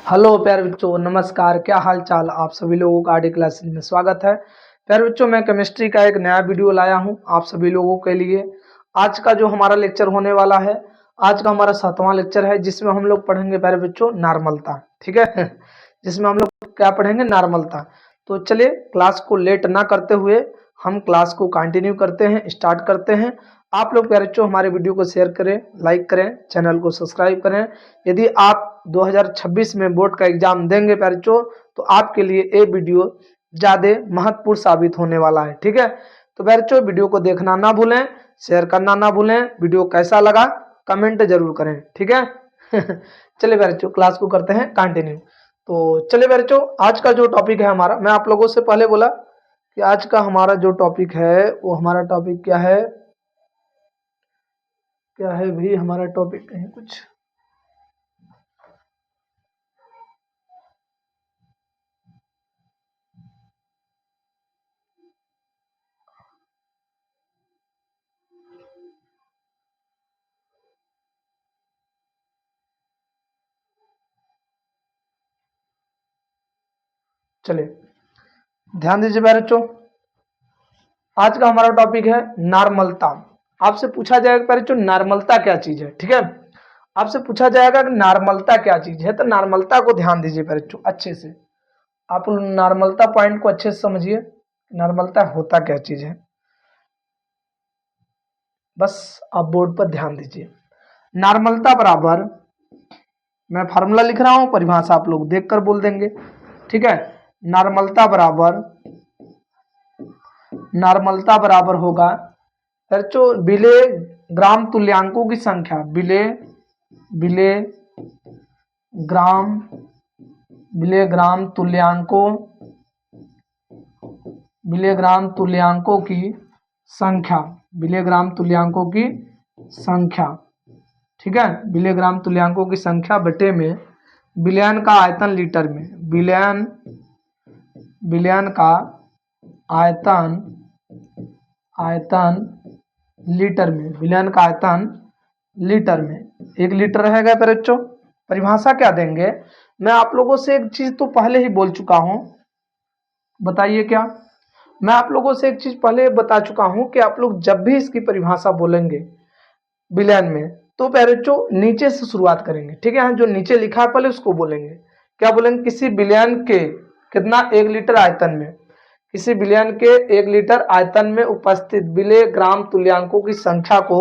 Hello प्यारे बच्चों, नमस्कार। क्या हाल चाल आप सभी लोगों का आरडी क्लासेस में स्वागत है। प्यारे बच्चों, मैं केमिस्ट्री का एक नया वीडियो लाया हूं आप सभी लोगों के लिए। आज का जो हमारा लेक्चर होने वाला है, आज का हमारा 7वां लेक्चर है, जिसमें हम लोग पढ़ेंगे प्यारे बच्चों नॉर्मलता। ठीक है जिसमें हम लोग क्या पढ़ेंगे? नॉर्मलता। तो चलिए क्लास को लेट ना करते हुए हम क्लास को कंटिन्यू करते हैं, स्टार्ट करते हैं। आप लोग प्यारे बच्चों हमारे वीडियो को शेयर करें, लाइक करें, चैनल को सब्सक्राइब करें। यदि आप 2026 में बोर्ड का एग्जाम देंगे प्यारे बच्चों, तो आपके लिए ये वीडियो ज़्यादा महत्वपूर्ण साबित होने वाला है। ठीक है, तो प्यारे बच्चों वीडियो को देखना ना भूलें, शेयर करना ना भूलें। वीडियो कैसा लगा कमेंट जरूर करें। ठीक है चलिए प्यारे बच्चों क्लास को करते हैं कंटिन्यू। तो चलिए प्यारे बच्चों, आज का जो टॉपिक है हमारा, मैं आप लोगों से पहले बोला कि आज का हमारा जो टॉपिक है वो हमारा टॉपिक क्या है? क्या है भाई हमारा टॉपिक? कहीं कुछ चलिए ध्यान दीजिए प्यारे बच्चों, आज का हमारा टॉपिक है नॉर्मलता। आपसे पूछा जाएगा प्यारे बच्चों नॉर्मलता क्या चीज है। ठीक है, आपसे पूछा जाएगा कि नॉर्मलता क्या चीज है, तो नॉर्मलता को ध्यान दीजिए प्यारे बच्चों अच्छे से। आप नॉर्मलता पॉइंट को अच्छे से समझिए, नॉर्मलता होता क्या चीज है, बस आप बोर्ड पर ध्यान दीजिए। नॉर्मलता बराबर, मैं फार्मूला लिख रहा हूं, परिभाषा आप लोग देखकर बोल देंगे। ठीक है, नॉर्मलता बराबर, नॉर्मलता बराबर होगा बच्चों विले ग्राम तुल्यांकों की संख्या, विले विले ग्राम विलेग्राम तुल्यांकों विलेग्राम तुल्यांकों की संख्या, विलेग्राम तुल्यांकों की संख्या। ठीक है, विलेग्राम तुल्यांकों की संख्या बटे में विलयन का आयतन लीटर में, विलयन विलयन का आयतन आयतन लीटर में, विलयन का आयतन लीटर में। 1 लीटर रहेगा प्यारे बच्चों। परिभाषा क्या देंगे? मैं आप लोगों से एक चीज तो पहले ही बोल चुका हूं, बताइए क्या? मैं आप लोगों से एक चीज पहले बता चुका हूं कि आप लोग जब भी इसकी परिभाषा बोलेंगे विलयन में, तो प्यारे बच्चों नीचे से शुरुआत करेंगे। ठीक है, जो नीचे लिखा है पहले उसको बोलेंगे। क्या बोलेंगे? किसी विलयन के कितना? 1 लीटर आयतन में, किसी विलयन के 1 लीटर आयतन में उपस्थित विलेय ग्राम तुल्यांकों की संख्या को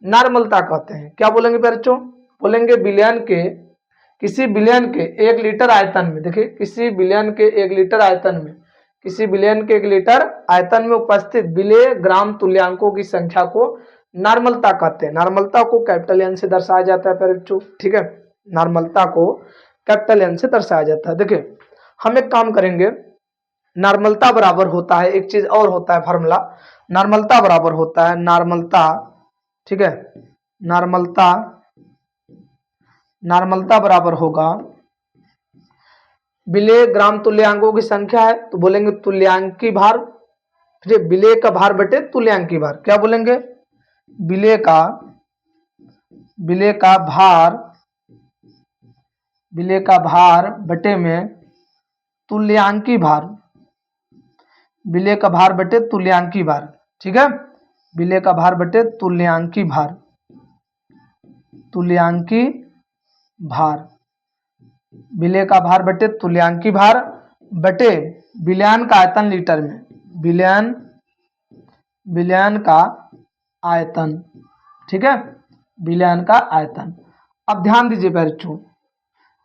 नॉर्मलता कहते हैं। क्या बोलेंगे प्यारे बच्चों? बोलेंगे विलयन के, किसी विलयन के 1 लीटर आयतन में, देखिए किसी विलयन के 1 लीटर आयतन में, किसी विलयन के 1 लीटर आयतन में उपस्थित विलेय ग्राम तुल्यांकों की संख्या को नॉर्मलता कहते हैं। नॉर्मलता को कैपिटल एन से दर्शाया जाता है प्यारे बच्चों। ठीक है, नॉर्मलता को कैपिटल एन से दर्शाया जाता है। देखिए हम एक काम करेंगे, नॉर्मलता बराबर होता है, एक चीज और होता है फार्मूला, नॉर्मलता बराबर होता है नॉर्मलता। ठीक है, नॉर्मलता नॉर्मलता बराबर होगा विलेय ग्राम तुल्यांकों की संख्या है तो बोलेंगे तुल्यांकी भार, फिर विलेय का भार बटे तुल्यांकी भार। क्या बोलेंगे? विलेय का विलेय का भार विलेय का भार बटे में तुल्यांकी भार, विलेय का भार बटे तुल्यांकी भार। ठीक है, विलेय का भार बटे तुल्यांकी भार, तुल्यांकी भार, विलेय का भार बटे तुल्यांकी भार बटे विलयन का आयतन लीटर में, विलयन विलयन का आयतन। ठीक है, विलयन का आयतन। अब ध्यान दीजिए प्यारे बच्चों,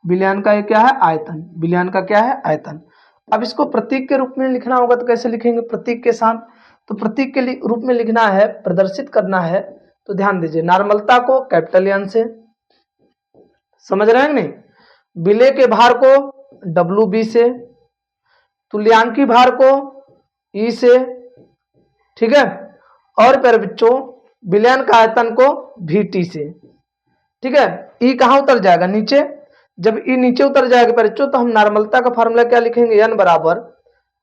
विलयन का ये क्या है? आयतन। विलयन का क्या है? आयतन। अब इसको प्रतीक के रूप में लिखना होगा तो कैसे लिखेंगे? प्रतीक के साथ। तो प्रतीक के रूप में लिखना है, प्रदर्शित करना है, तो ध्यान दीजिए नॉर्मलता को कैपिटल एन से, समझ रहे हैं नहीं? विलेय के भार को डब्ल्यू बी से, तुल्यांकी भार को ई से। ठीक है, और प्यारे बच्चों विलयन का आयतन को वी टी से। ठीक है, ई कहाँ उतर जाएगा? नीचे। जब ई नीचे उतर जाएगा प्यारे बच्चों तो हम नॉर्मलता का फार्मूला क्या लिखेंगे? एन बराबर,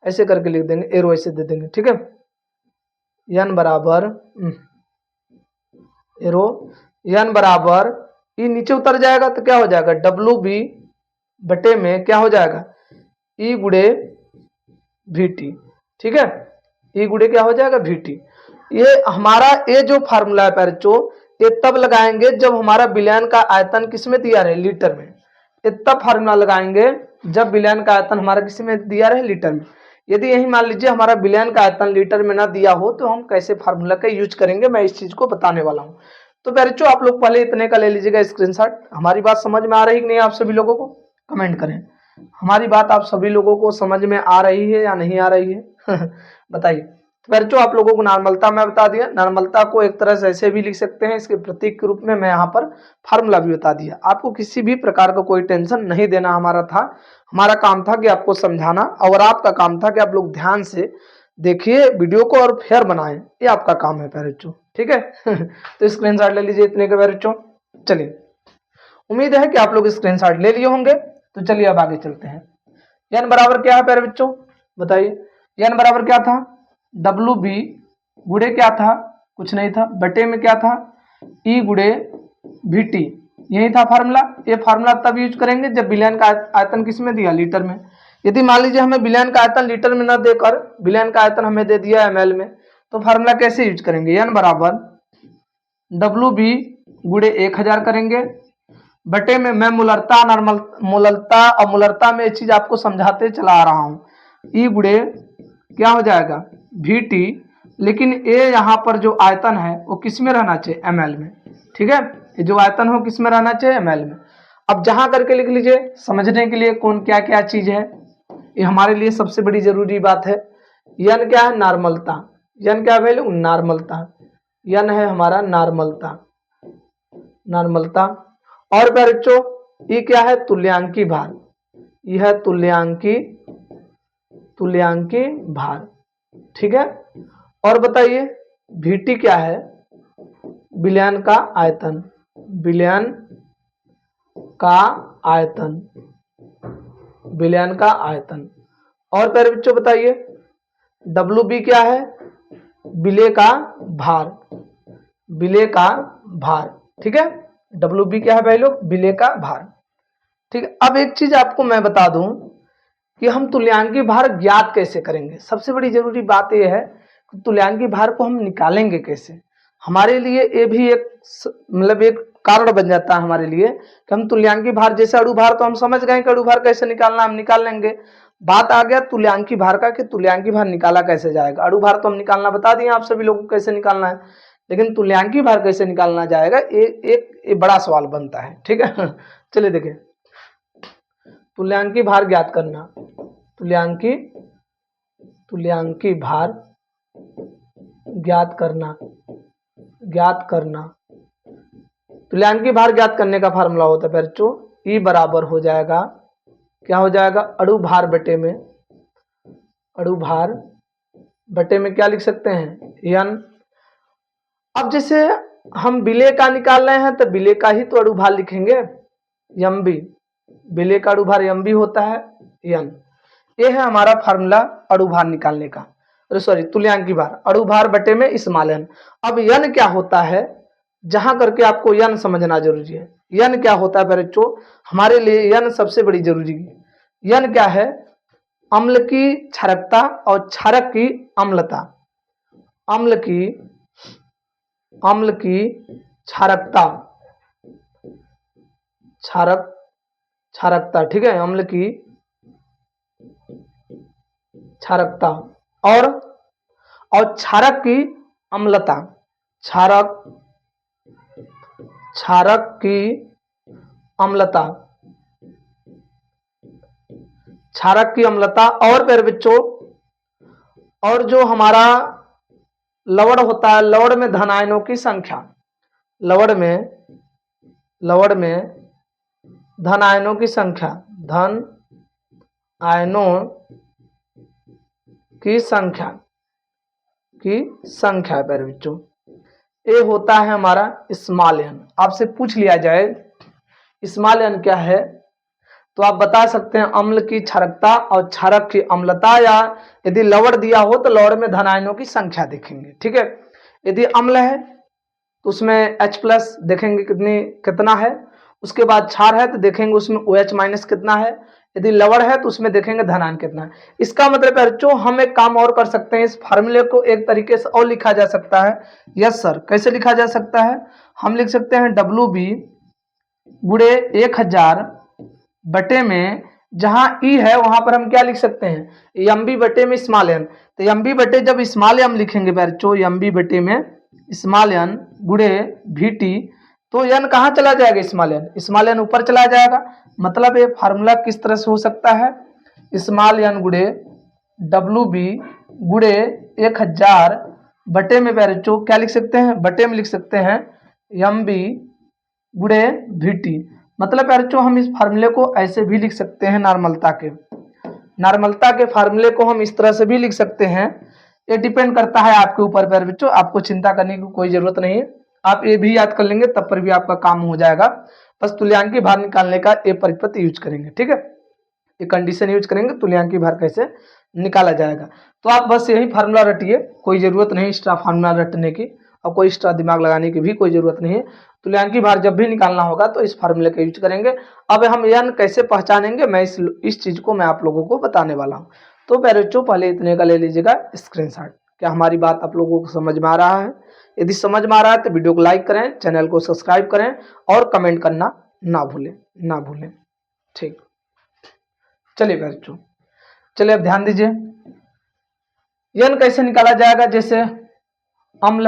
ऐसे करके लिख देंगे, एरो ऐसे दे देंगे। ठीक है, एन बराबर एरो, एन बराबर ई नीचे उतर जाएगा तो क्या हो जाएगा? डब्ल्यू बी बटे में क्या हो जाएगा, ई गुड़े वी टी। ठीक है, ई गुड़े क्या हो जाएगा, वी टी। ये हमारा ये जो फार्मूला है बच्चों, ये तब लगाएंगे जब हमारा विलयन का आयतन किसमें दिया रहे, लीटर में। ये तब फार्मूला लगाएंगे जब विलयन का आयतन हमारा किसमें दिया रहे, लीटर में। यदि यही मान लीजिए हमारा विलयन का आयतन लीटर में ना दिया हो तो हम कैसे फार्मूला का यूज करेंगे, मैं इस चीज को बताने वाला हूँ। तो बच्चों आप लोग पहले इतने का ले लीजिएगा स्क्रीनशॉट। हमारी बात समझ में आ रही कि नहीं आप सभी लोगों को, कमेंट करें। हमारी बात आप सभी लोगों को समझ में आ रही है या नहीं आ रही है बताइए। तो बच्चों आप लोगों को नॉर्मलता मैं बता दिया, नॉर्मलता को एक तरह से ऐसे भी लिख सकते हैं, इसके प्रतीक के रूप में मैं यहाँ पर फार्मूला भी बता दिया। आपको किसी भी प्रकार का कोई टेंशन नहीं देना हमारा था, हमारा काम था कि आपको समझाना, और आपका काम था कि आप लोग ध्यान से देखिए वीडियो को और फेयर बनाएं, ये आपका काम है बच्चों। ठीक है तो स्क्रीनशॉट ले लीजिए इतने के बच्चों। चलिए, उम्मीद है कि आप लोग स्क्रीनशॉट ले लिए होंगे। तो चलिए अब आगे चलते हैं। एन बराबर क्या है प्यारे बच्चों, बताइए। एन बराबर क्या था, डब्ल्यू बी गुड़े क्या था, कुछ नहीं था, बटे में क्या था, ई गुड़े वी टी। यही था फार्मूला। ये फार्मूला तब यूज करेंगे जब विलयन का आयतन किस में दिया, लीटर में। यदि मान लीजिए हमें विलयन का आयतन लीटर में न देकर विलयन का आयतन हमें दे दिया एमएल में, तो फार्मूला कैसे यूज करेंगे, एन बराबर डब्ल्यू बी गुड़े 1000 करेंगे, बटे में मैं मूलरता नॉर्मल मूलरता और मूलरता में ये चीज आपको समझाते चला आ रहा हूं। ई गुड़े क्या हो जाएगा, वी टी, लेकिन ये यहाँ पर जो आयतन है वो किस में रहना चाहिए, एमएल में। ठीक है, ये जो आयतन हो किस में रहना चाहिए, एमएल में। अब जहां करके लिख लीजिए, समझने के लिए कौन क्या क्या चीज है, ये हमारे लिए सबसे बड़ी जरूरी बात है। यन क्या है, नॉर्मलता। यन क्या है, नॉर्मलता। यन है हमारा नॉर्मलता, नॉर्मलता। और बच्चों ये क्या है, तुल्यांकी भार। यह है तुल्यांकी भार। ठीक है, और बताइए वीटी क्या है, विलयन का आयतन, विलयन का आयतन, विलयन का आयतन। और प्यारे बच्चों बताइए डब्ल्यू बी क्या है, विलय का भार, विलय का भार। ठीक है, डब्ल्यू बी क्या है भाई लोग, विलय का भार। ठीक है, अब एक चीज आपको मैं बता दूं कि हम तुल्यांकी भार ज्ञात कैसे करेंगे। सबसे बड़ी जरूरी बात यह है कि तुल्यांकी भार को हम निकालेंगे कैसे। हमारे लिए ये भी एक मतलब एक कारण बन जाता है हमारे लिए कि हम तुल्यांकी भार, जैसे अणु भार तो हम समझ गए कि अणु भार कैसे निकालना, हम निकाल लेंगे। बात आ गया तुल्यांकी भार का कि तुल्यांकी भार निकाला कैसे जाएगा। अणु भार तो हम निकालना बता दिए आप सभी लोगों को कैसे निकालना है, लेकिन तुल्यांकी भार कैसे निकालना जाएगा एक बड़ा सवाल बनता है। ठीक है चलिए देखिए, तुल्यांकी भार ज्ञात करना, तुल्यांकी भार ज्ञात करना, तुल्यांकी भार ज्ञात करने का फार्मूला होता है बच्चों, ई बराबर हो जाएगा, क्या हो जाएगा, अणु भार बटे में, अणु भार बटे में क्या लिख सकते हैं, यन। अब जैसे हम विलय का निकाल रहे हैं तो विलय का ही तो अणु भार लिखेंगे, यम बी। विलय का अणु भार यम बी होता है, यन। ये है हमारा फार्मूला अणु भार निकालने का, सॉरी तुल्यांकी भार, अणु भार बटे में स्मॉल एन। अब यन क्या होता है, जहां करके आपको यन समझना जरूरी है। यन क्या होता है बच्चों, हमारे लिए यन सबसे बड़ी जरूरी है। यन क्या है, अम्ल की क्षारकता और क्षारक की अम्लता, अम्ल की क्षारकता, क्षारकता। ठीक है, अम्ल की क्षारकता और क्षारक की अम्लता, क्षारक की अम्लता, क्षारक की अम्लता। और फिर बच्चों, और जो हमारा लवण होता है, लवण में धन आयनों की संख्या, लवण में धन आयनों की संख्या, धन आयनों की संख्या पर बच्चों, ये होता है हमारा स्मॉल एन। आपसे पूछ लिया जाए स्मॉल एन क्या है, तो आप बता सकते हैं अम्ल की क्षारकता और क्षारक की अम्लता, या यदि लवण दिया हो तो लवण में धन आयनों की संख्या देखेंगे। ठीक है, यदि अम्ल है तो उसमें H+ देखेंगे कितना है, उसके बाद क्षार है तो देखेंगे उसमें OH माइनस कितना है, यदि लवण है तो उसमें देखेंगे धनायन कितना है। इसका मतलब है बच्चों हम एक काम और कर सकते हैं, इस फार्मूले को एक तरीके से और लिखा जा सकता है। यस सर, कैसे लिखा जा सकता है? हम लिख सकते हैं WB गुणे 1000 बटे में, जहां ई है वहां पर हम क्या लिख सकते हैं, MB बटे में स्मॉल एन। तो MB बटे जब स्मॉल एम लिखेंगे बच्चों, MB बटे में स्मॉल एन गुणे VT, तो एन कहाँ चला जाएगा, स्मॉल एन ऊपर चला जाएगा। मतलब ये फार्मूला किस तरह से हो सकता है, स्मॉल एन गुणे WB गुणे 1000 बटे में बच्चों क्या लिख सकते हैं, बटे में लिख सकते हैं MB गुणे VT। मतलब बच्चों हम इस फार्मूले को ऐसे भी लिख सकते हैं, नॉर्मलता के फार्मूले को हम इस तरह से भी लिख सकते हैं। ये डिपेंड करता है आपके ऊपर बच्चों, आपको चिंता करने की कोई जरूरत नहीं है, आप ये भी याद कर लेंगे तब पर भी आपका काम हो जाएगा। बस तुल्यांकी भार निकालने का ये परिपथ यूज करेंगे, ठीक है, ये कंडीशन यूज करेंगे, तुल्यांकी भार कैसे निकाला जाएगा। तो आप बस यही फार्मूला रटिए, कोई जरूरत नहीं एक्स्ट्रा फार्मूला रटने की और कोई एक्स्ट्रा दिमाग लगाने की भी कोई जरूरत नहीं है। तुल्यांकी भार जब भी निकालना होगा तो इस फार्मूले का यूज करेंगे। अब हम एन कैसे पहचानेंगे, मैं इस चीज को मैं आप लोगों को बताने वाला हूँ। तो बच्चों पहले इतने का ले लीजिएगा स्क्रीनशॉट। क्या हमारी बात आप लोगों को समझ में आ रहा है? यदि समझ में आ रहा है तो वीडियो को लाइक करें, चैनल को सब्सक्राइब करें और कमेंट करना ना भूलें। ठीक, चलिए बच्चों, चलिए अब ध्यान दीजिए, एन कैसे निकाला जाएगा। जैसे अम्ल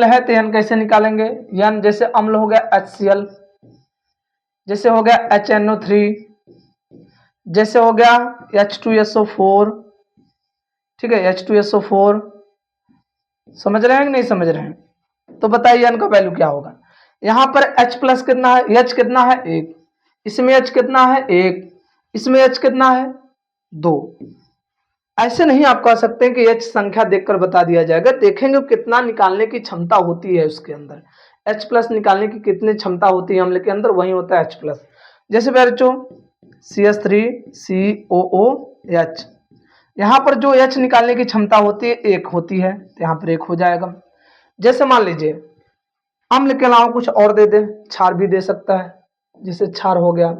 है तो एन कैसे निकालेंगे, एन जैसे अम्ल हो गया HCl, जैसे हो गया HNO3, जैसे हो गया H2SO4, ठीक है, H2SO4। समझ रहे हैं कि नहीं समझ रहे हैं? तो बताइए एन का वैल्यू क्या होगा। यहां पर H प्लस कितना है, H कितना है 1, इसमें H कितना है 1, इसमें H कितना है 2। ऐसे नहीं आप कह सकते हैं कि H संख्या देखकर बता दिया जाएगा, देखेंगे कितना निकालने की क्षमता होती है उसके अंदर। H प्लस निकालने की कितनी क्षमता होती है अम्ल के अंदर, वही होता है H प्लस। जैसे बच्चों CH3COOH, यहाँ पर जो H निकालने की क्षमता होती है 1 होती है, तो यहाँ पर 1 हो जाएगा। जैसे मान लीजिए अम्ल के अलावा कुछ और दे दे, क्षार भी दे सकता है, जैसे क्षार हो गया,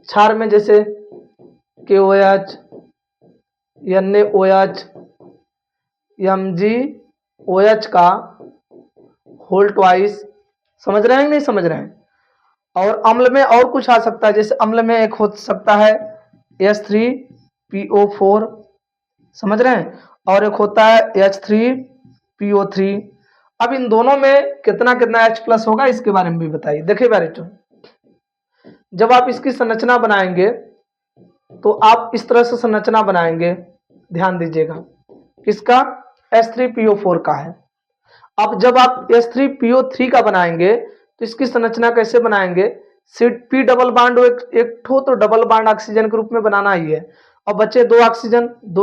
क्षार में जैसे KOH, NaOH, MgOH का होल ट्वाइस। समझ रहे हैं नहीं समझ रहे हैं? और अम्ल में और कुछ आ सकता है, जैसे अम्ल में एक हो सकता है H3PO4, समझ रहे हैं, और एक होता है H3PO3। अब इन दोनों में कितना कितना H प्लस होगा इसके बारे में भी बताइए। देखिए बच्चों, जब आप इसकी संरचना बनाएंगे तो आप इस तरह से संरचना बनाएंगे, ध्यान दीजिएगा, किसका, H3PO4 का है। अब जब आप H3PO3 का बनाएंगे तो इसकी संरचना कैसे बनाएंगे, P डबल बांड एक ठो तो डबल बांड ऑक्सीजन के रूप में बनाना ही है, और बचे 2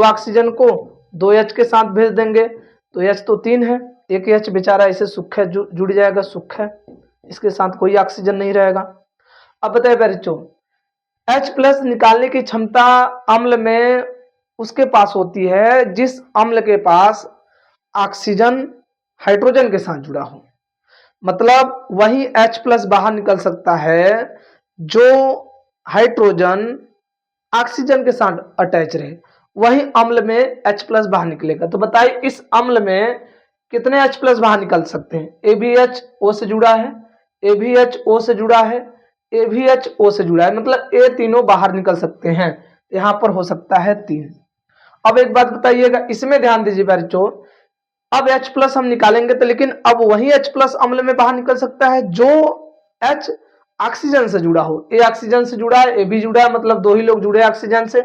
ऑक्सीजन को 2H के साथ भेज देंगे, तो H तो 3 है, एक H बेचारा इसे सुख है जुड़ जाएगा, सुख है, इसके साथ कोई ऑक्सीजन नहीं रहेगा। अब बताइए बच्चों, H प्लस निकालने की क्षमता अम्ल में उसके पास होती है जिस अम्ल के पास ऑक्सीजन हाइड्रोजन के साथ जुड़ा हो। मतलब वही H प्लस बाहर निकल सकता है जो हाइड्रोजन ऑक्सीजन के साथ अटैच रहे, वही अम्ल में H प्लस बाहर निकलेगा। तो बताइए इस अम्ल में कितने H प्लस बाहर निकल सकते हैं। ABHO से जुड़ा है, ABHO से जुड़ा है, ABHO से जुड़ा है, मतलब ये तीनों बाहर निकल सकते हैं, यहां पर हो सकता है 3। अब एक बात बताइएगा, इसमें ध्यान दीजिए बच्चों, अब H प्लस हम निकालेंगे तो लेकिन अब वही H प्लस अम्ल में बाहर निकल सकता है जो H ऑक्सीजन से जुड़ा हो। A ऑक्सीजन से जुड़ा है, A भी जुड़ा है, मतलब 2 ही लोग जुड़े ऑक्सीजन से,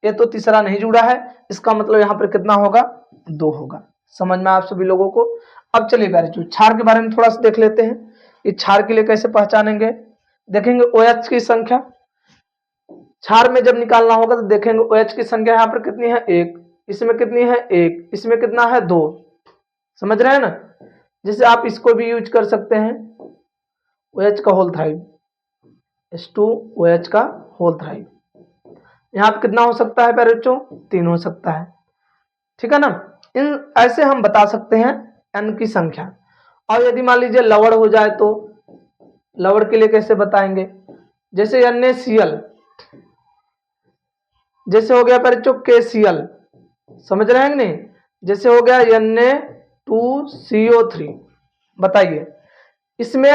ये तो तीसरा नहीं जुड़ा है, इसका मतलब यहाँ पर कितना होगा, 2 होगा। समझ में आप सभी लोगों को? अब चलिए बच्चों क्षार के बारे में थोड़ा सा देख लेते हैं, इस क्षार के लिए कैसे पहचानेंगे। देखेंगे OH की संख्या, क्षार में जब निकालना होगा तो देखेंगे OH की संख्या यहाँ पर कितनी है 1, इसमें कितनी है 1, इसमें कितना है 2। समझ रहे हैं ना? जैसे आप इसको भी यूज कर सकते हैं, OH का होल थ्राइव, H2OH का होल थ्राइव, यहाँ पे कितना हो सकता है बच्चों, 3 हो सकता है, ठीक है ना। इन ऐसे हम बता सकते हैं N की संख्या। और यदि मान लीजिए लवड़ हो जाए तो लवड़ के लिए कैसे बताएंगे, जैसे NaCl, जैसे हो गया बच्चों KCl, समझ रहे हैं कि नहीं, जैसे हो गया Na2CO3। बताइए इसमें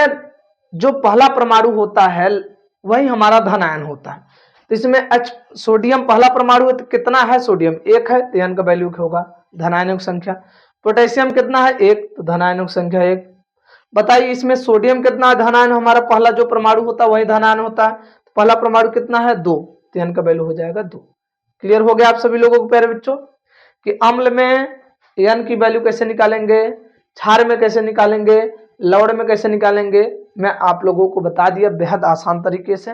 जो पहला परमाणु होता है वही हमारा धन आयन होता है, तो इसमें H सोडियम पहला परमाणु है तो कितना है, सोडियम 1 है, तो N का वैल्यू क्या होगा, धनायनों की संख्या। पोटेशियम कितना है 1, तो धनायनों की संख्या 1। बताइए इसमें सोडियम कितना धनायन, हमारा पहला जो परमाणु होता है वही धनायन होता है, तो पहला परमाणु कितना है 2, तो N का वैल्यू हो जाएगा 2। क्लियर हो गया आप सभी लोगों को प्यारे बच्चों कि अम्ल में N की वैल्यू कैसे निकालेंगे, क्षार में कैसे निकालेंगे, लवण में कैसे निकालेंगे, मैं आप लोगों को बता दिया बेहद आसान तरीके से।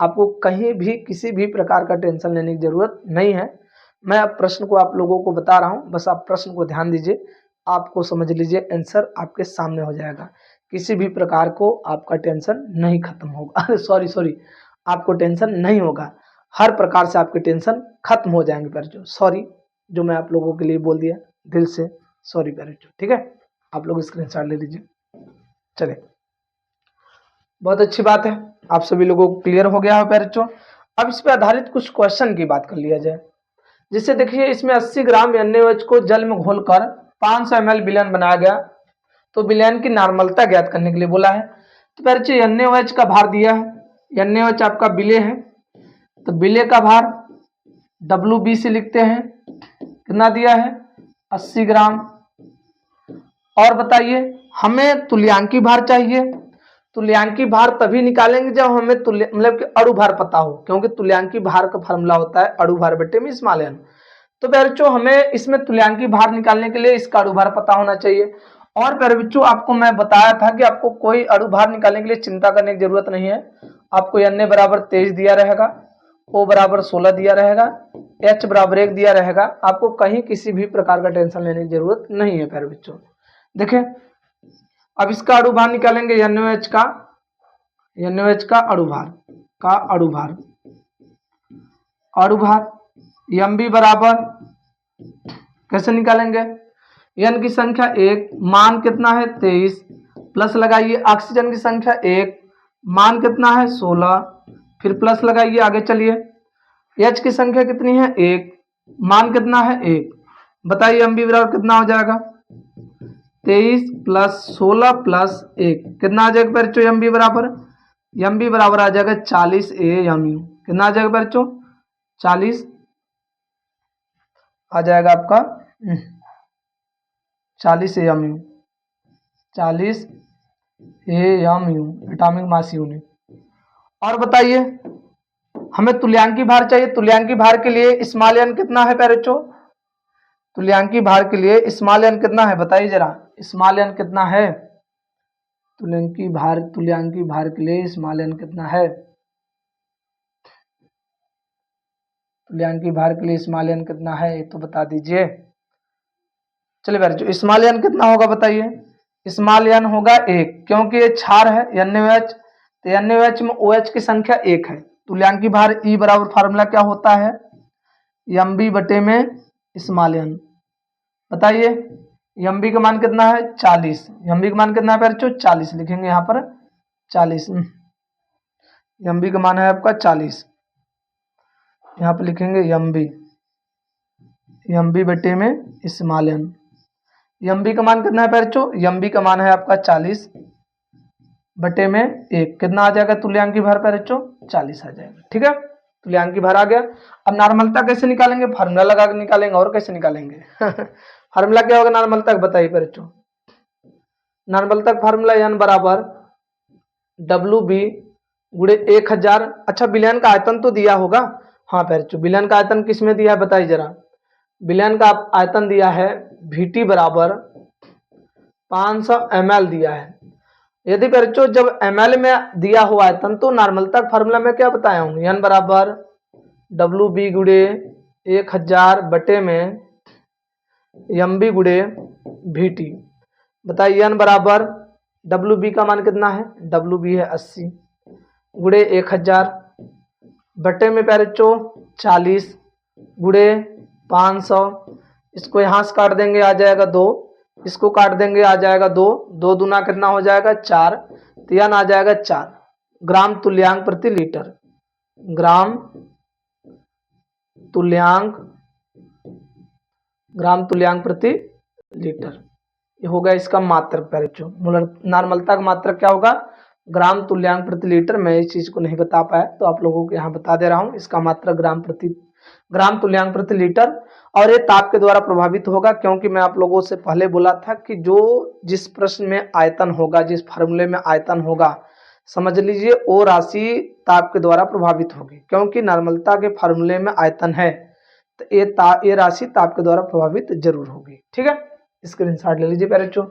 आपको कहीं भी किसी भी प्रकार का टेंशन लेने की जरूरत नहीं है। मैं अब प्रश्न को आप लोगों को बता रहा हूं, बस आप प्रश्न को ध्यान दीजिए, आपको समझ लीजिए, आंसर आपके सामने हो जाएगा। किसी भी प्रकार को आपका टेंशन नहीं खत्म होगा सॉरी आपको टेंशन नहीं होगा, हर प्रकार से आपके टेंशन खत्म हो जाएंगे प्यारे बच्चों। सॉरी जो मैं आप लोगों के लिए बोल दिया, दिल से सॉरी प्यारे बच्चों, ठीक है। आप लोग स्क्रीनशॉट ले लीजिए। चलिए बहुत अच्छी बात है, आप सभी लोगों को क्लियर हो गया है प्यारे बच्चों। अब इस पर आधारित कुछ क्वेश्चन की बात कर लिया जाए। जिससे देखिए इसमें 80 ग्राम NaOH को जल में घोलकर 500 ml विलयन बनाया गया, तो विलयन की नॉर्मलता ज्ञात करने के लिए बोला है। तो प्यारे बच्चों NaOH का भार दिया है, NaOH आपका विलेय है, तो विलेय का भार WB से लिखते हैं, कितना दिया है 80 ग्राम। और बताइए हमें तुल्यांकी भार चाहिए, तुल्यांकी भार तभी निकालेंगे जब हमें तुल्य मतलब कि अणु भार पता हो, क्योंकि तुल्यांकी भार का फॉर्मूला होता है अणु भार बटे में स्मॉल n। तो प्यारे बच्चों हमें इसमें तुल्यांकी भार निकालने के लिए इसका अणु भार पता होना चाहिए। और प्यारे बच्चों आपको मैं बताया था कि आपको कोई अणु भार निकालने के लिए चिंता करने की जरूरत नहीं है। आपको Na बराबर 23 दिया रहेगा, O बराबर 16 दिया रहेगा, H बराबर 1 दिया रहेगा, आपको कहीं किसी भी प्रकार का टेंशन लेने की जरूरत नहीं है प्यारे बच्चों। देखें अब इसका अणु भार निकालेंगे, NaOH का अणु भार Mb बराबर कैसे निकालेंगे, N की संख्या 1, मान कितना है 23, प्लस लगाइए ऑक्सीजन की संख्या 1, मान कितना है 16, फिर प्लस लगाइए, आगे चलिए H की संख्या कितनी है 1, मान कितना है 1, बताइए Mb बराबर कितना हो जाएगा 23 प्लस 16 प्लस 1, कितना आ जाएगा बच्चों Mb बराबर आ जाएगा 40 AMU। कितना आ जाएगा बच्चों 40 आ जाएगा आपका 40 AMU, 40 AMU atomic mass unit. और बताइए हमें तुल्यांकी भार चाहिए, तुल्यांकी भार के लिए स्मॉल n कितना है प्यारे बच्चों, तुल्यांकी भार के लिए स्मॉल n कितना है बताइए जरा, स्मॉल n कितना है, तुल्यांकी भार के लिए स्मॉल n कितना है, तुल्यांकी भार के लिए स्मॉल n कितना है तो बता दीजिए। चलिए बच्चों स्मॉल n कितना होगा बताइए, स्मॉल n होगा 1, क्योंकि ये क्षार है NaOH, तो NaOH में OH की संख्या 1 है। तुल्यांकी भार E बराबर फार्मूला क्या होता है Mb बटे में स्मॉल n। बताइए Mb का मान कितना है 40, Mb का मान कितना है बच्चों 40, लिखेंगे यहाँ पर 40, Mb का मान है आपका 40, यहाँ पर लिखेंगे Mb बटे में स्मॉल n। Mb का मान कितना है बच्चों, Mb का मान है आपका 40 बटे में 1, कितना आ जाएगा तुल्यांकी भार बच्चों 40 आ जाएगा, ठीक है। तुल्यांकी भार आ गया। अब नॉर्मलता कैसे निकालेंगे, फार्मूला लगा के निकालेंगे, और कैसे निकालेंगे फार्मूला क्या होगा नॉर्मलता बताइए बच्चों, नॉर्मलता फार्मूला n बराबर WB गुणे 1000। अच्छा विलयन का आयतन तो दिया होगा, हाँ बच्चों विलयन का आयतन किस में दिया है बताइए जरा, विलयन का आयतन दिया है Vt बराबर 500 ml दिया है। यदि बच्चों जब ml में दिया हुआ आयतन तो नॉर्मलता फार्मूला में क्या बताया हूँ, n बराबर WB गुणे 1000 बटे में Mb गुणे Vt। बताइए n बराबर WB का मान कितना है, WB है 80 गुणे 1000 बटे में प्यारे बच्चों 40 गुणे 500, इसको यहाँ से काट देंगे आ जाएगा 2, इसको काट देंगे, आ जाएगा 2, 2 दूना कितना हो जाएगा 4, तो यन आ जाएगा 4 ग्राम तुल्यांक प्रति लीटर। ग्राम तुल्यांक प्रति लीटर, ये हो गया इसका मात्रक बच्चों। नॉर्मलता का मात्रक क्या होगा, ग्राम तुल्यांक प्रति लीटर। मैं इस चीज को नहीं बता पाया तो आप लोगों को यहाँ बता दे रहा हूँ, इसका मात्रक ग्राम तुल्यांक प्रति लीटर। और ये ताप के द्वारा प्रभावित होगा, क्योंकि मैं आप लोगों से पहले बोला था कि जिस प्रश्न में आयतन होगा, जिस फार्मूले में आयतन होगा, समझ लीजिए वो राशि ताप के द्वारा प्रभावित होगी, क्योंकि नॉर्मलता के फार्मूले में आयतन है तो ये राशि ताप के द्वारा प्रभावित जरूर होगी। ठीक है, स्क्रीनशॉट ले लीजिए बच्चों।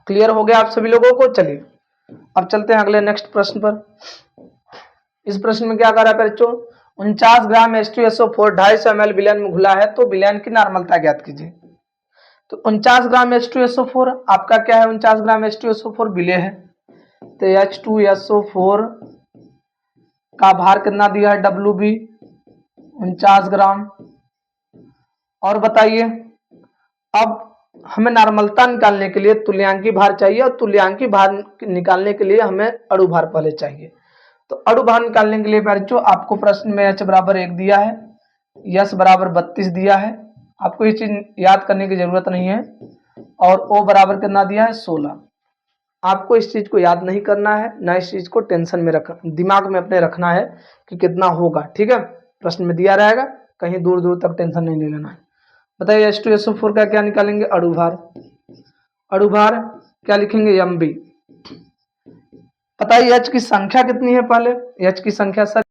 क्लियर हो गया आप सभी लोगों को। चलिए अब चलते हैं अगले नेक्स्ट प्रश्न पर। इस प्रश्न में क्या कर रहा है बच्चों, 49 ग्राम H2SO4 250 ml विलयन में घुला है, तो विलयन की नॉर्मलता ज्ञात कीजिए। तो 49 ग्राम H2SO4 आपका क्या है, 49 ग्राम H2SO4 विलय है, तो H2SO4 का भार कितना दिया है WB 49 ग्राम। और बताइए, अब हमें नॉर्मलता निकालने के लिए तुल्यांकी भार चाहिए, और तुल्यांकी भार निकालने के लिए हमें अणु भार पहले चाहिए। तो अणु भार निकालने के लिए बच्चों आपको प्रश्न में H बराबर 1 दिया है, S बराबर 32 दिया है, आपको ये चीज याद करने की जरूरत नहीं है। और O बराबर कितना दिया है 16। आपको इस चीज को याद नहीं करना है, ना इस चीज को टेंशन में दिमाग में अपने रखना है कि कितना होगा। ठीक है, प्रश्न में दिया रहेगा, कहीं दूर दूर तक टेंशन नहीं ले लेना है। बताइए H2SO4 का क्या निकालेंगे, अणु भार। अणु भार क्या लिखेंगे, MB। बताइए H की संख्या कितनी है, पहले H की संख्या सर